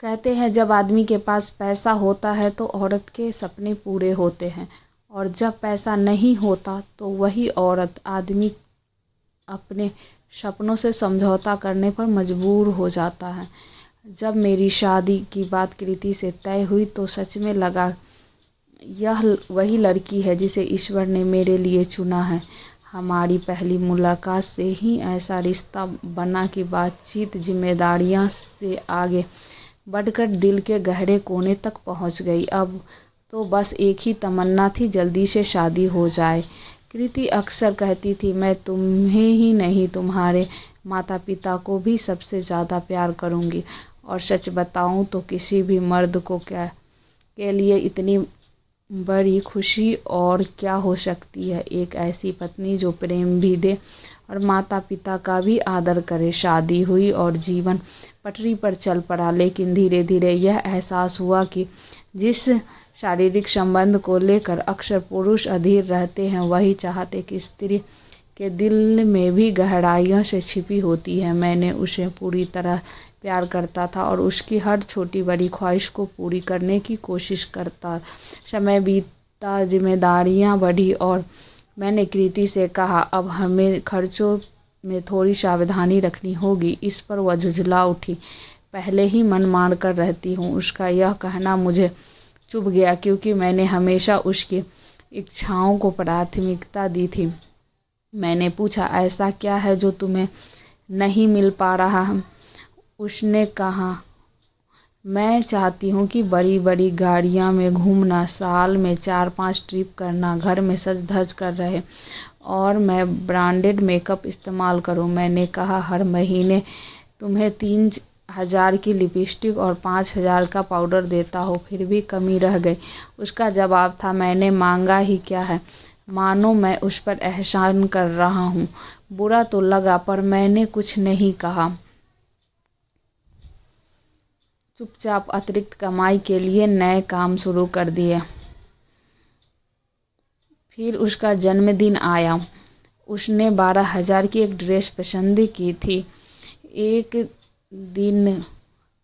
कहते हैं जब आदमी के पास पैसा होता है तो औरत के सपने पूरे होते हैं, और जब पैसा नहीं होता तो वही औरत आदमी अपने सपनों से समझौता करने पर मजबूर हो जाता है। जब मेरी शादी की बात कृति से तय हुई तो सच में लगा यह वही लड़की है जिसे ईश्वर ने मेरे लिए चुना है। हमारी पहली मुलाकात से ही ऐसा रिश्ता बना कि बातचीत जिम्मेदारियां से आगे बढ़कर दिल के गहरे कोने तक पहुंच गई। अब तो बस एक ही तमन्ना थी, जल्दी से शादी हो जाए। कृति अक्सर कहती थी, मैं तुम्हें ही नहीं तुम्हारे माता पिता को भी सबसे ज़्यादा प्यार करूंगी। और सच बताऊं तो किसी भी मर्द को के लिए इतनी बड़ी खुशी और क्या हो सकती है, एक ऐसी पत्नी जो प्रेम भी दे और माता पिता का भी आदर करे। शादी हुई और जीवन पटरी पर चल पड़ा, लेकिन धीरे धीरे यह एहसास हुआ कि जिस शारीरिक संबंध को लेकर अक्सर पुरुष अधीर रहते हैं, वही चाहते कि स्त्री के दिल में भी गहराइयों से छिपी होती है। मैंने उसे पूरी तरह प्यार करता था और उसकी हर छोटी बड़ी ख्वाहिश को पूरी करने की कोशिश करता। समय बीता, जिम्मेदारियां बढ़ी और मैंने कृति से कहा, अब हमें खर्चों में थोड़ी सावधानी रखनी होगी। इस पर वह झुंझला उठी, पहले ही मन मार कर रहती हूँ। उसका यह कहना मुझे चुभ गया, क्योंकि मैंने हमेशा उसकी इच्छाओं को प्राथमिकता दी थी। मैंने पूछा, ऐसा क्या है जो तुम्हें नहीं मिल पा रहा है? उसने कहा, मैं चाहती हूँ कि बड़ी बड़ी गाड़ियाँ में घूमना, साल में 4-5 ट्रिप करना, घर में सज धज कर रहे और मैं ब्रांडेड मेकअप इस्तेमाल करूँ। मैंने कहा, हर महीने तुम्हें 3,000 की लिपस्टिक और 5,000 का पाउडर देता हो, फिर भी कमी रह गई। उसका जवाब था, मैंने मांगा ही क्या है, मानो मैं उस पर एहसान कर रहा हूँ। बुरा तो लगा पर मैंने कुछ नहीं कहा। चुपचाप अतिरिक्त कमाई के लिए नए काम शुरू कर दिए। फिर उसका जन्मदिन आया। उसने 12,000 की एक ड्रेस पसंद की थी। एक दिन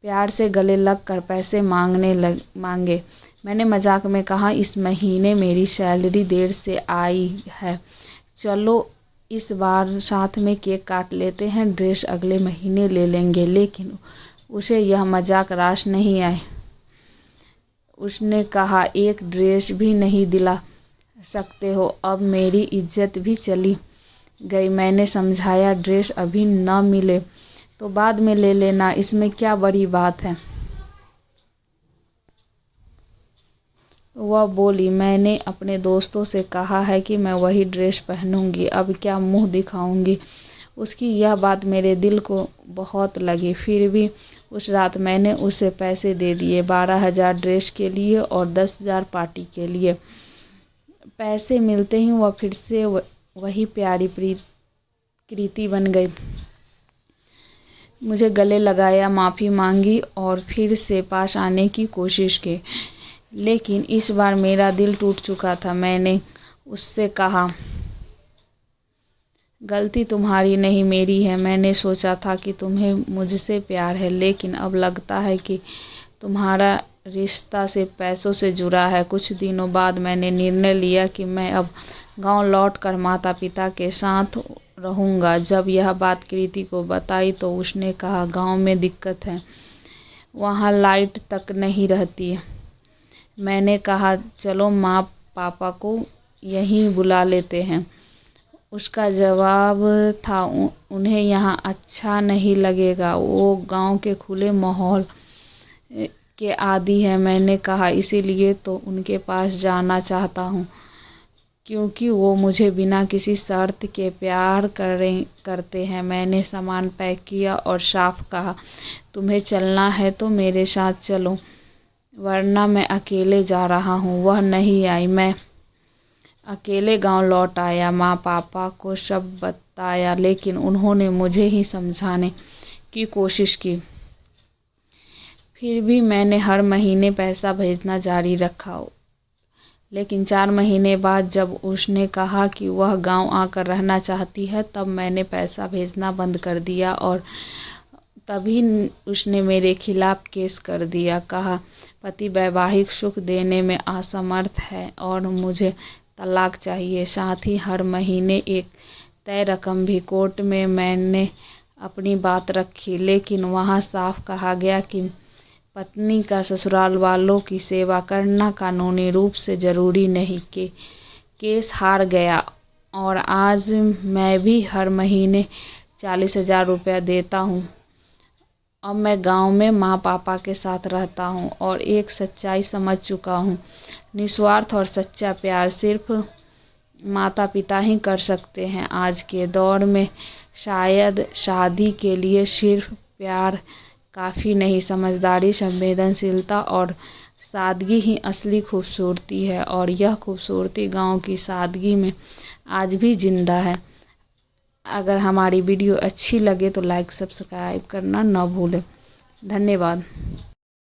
प्यार से गले लग कर पैसे मांगे। मैंने मजाक में कहा, इस महीने मेरी सैलरी देर से आई है, चलो इस बार साथ में केक काट लेते हैं, ड्रेस अगले महीने ले लेंगे। लेकिन उसे यह मजाक रास नहीं आए। उसने कहा, एक ड्रेस भी नहीं दिला सकते हो? अब मेरी इज्जत भी चली गई। मैंने समझाया, ड्रेस अभी न मिले तो बाद में ले लेना, इसमें क्या बड़ी बात है। वह बोली, मैंने अपने दोस्तों से कहा है कि मैं वही ड्रेस पहनूंगी, अब क्या मुंह दिखाऊंगी। उसकी यह बात मेरे दिल को बहुत लगी। फिर भी उस रात मैंने उसे पैसे दे दिए, 12,000 ड्रेस के लिए और 10,000 पार्टी के लिए। पैसे मिलते ही वह फिर से वही प्यारी कृति बन गई। मुझे गले लगाया, माफ़ी मांगी और फिर से पास आने की कोशिश की, लेकिन इस बार मेरा दिल टूट चुका था। मैंने उससे कहा, गलती तुम्हारी नहीं मेरी है। मैंने सोचा था कि तुम्हें मुझसे प्यार है, लेकिन अब लगता है कि तुम्हारा रिश्ता सिर्फ पैसों से जुड़ा है। कुछ दिनों बाद मैंने निर्णय लिया कि मैं अब गांव लौटकर माता पिता के साथ रहूंगा। जब यह बात कृति को बताई तो उसने कहा, गांव में दिक्कत है, वहाँ लाइट तक नहीं रहती है। मैंने कहा, चलो माँ पापा को यहीं बुला लेते हैं। उसका जवाब था, उन्हें यहाँ अच्छा नहीं लगेगा, वो गांव के खुले माहौल के आदी है। मैंने कहा, इसीलिए तो उनके पास जाना चाहता हूँ, क्योंकि वो मुझे बिना किसी शर्त के प्यार करते हैं। मैंने सामान पैक किया और साफ कहा, तुम्हें चलना है तो मेरे साथ चलो, वरना मैं अकेले जा रहा हूँ। वह नहीं आई। मैं अकेले गांव लौट आया। माँ पापा को सब बताया, लेकिन उन्होंने मुझे ही समझाने की कोशिश की। फिर भी मैंने हर महीने पैसा भेजना जारी रखा। लेकिन 4 महीने बाद जब उसने कहा कि वह गांव आकर रहना चाहती है, तब मैंने पैसा भेजना बंद कर दिया और तभी उसने मेरे खिलाफ केस कर दिया। कहा पति वैवाहिक सुख देने में असमर्थ है और मुझे तलाक चाहिए। साथ ही हर महीने एक तय रकम भी। कोर्ट में मैंने अपनी बात रखी, लेकिन वहाँ साफ कहा गया कि पत्नी का ससुराल वालों की सेवा करना कानूनी रूप से ज़रूरी नहीं। केस हार गया और आज मैं भी हर महीने 40,000 रुपया देता हूँ। अब मैं गांव में माँ पापा के साथ रहता हूँ और एक सच्चाई समझ चुका हूँ। निस्वार्थ और सच्चा प्यार सिर्फ माता पिता ही कर सकते हैं। आज के दौर में शायद शादी के लिए सिर्फ प्यार काफ़ी नहीं, समझदारी, संवेदनशीलता और सादगी ही असली खूबसूरती है। और यह खूबसूरती गांव की सादगी में आज भी जिंदा है। अगर हमारी वीडियो अच्छी लगे तो लाइक सब्सक्राइब करना न भूलें। धन्यवाद।